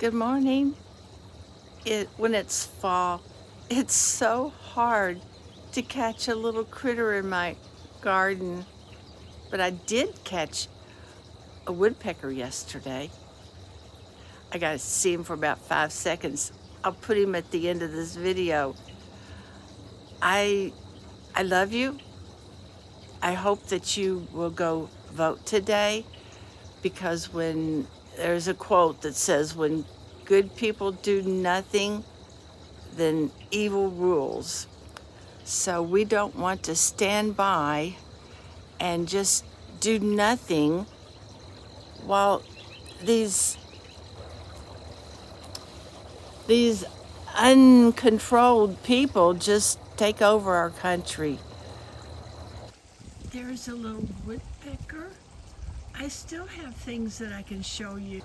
Good morning. When it's fall, it's so hard to catch a little critter in my garden, but I did catch a woodpecker yesterday. I got to see him for about 5 seconds. I'll put him at the end of this video. I I love you. I hope that you will go vote today, because when there's a quote that says, when good people do nothing, then evil rules. So we don't want to stand by and just do nothing while these uncontrolled people just take over our country. There's a little woodpecker. I still have things that I can show you.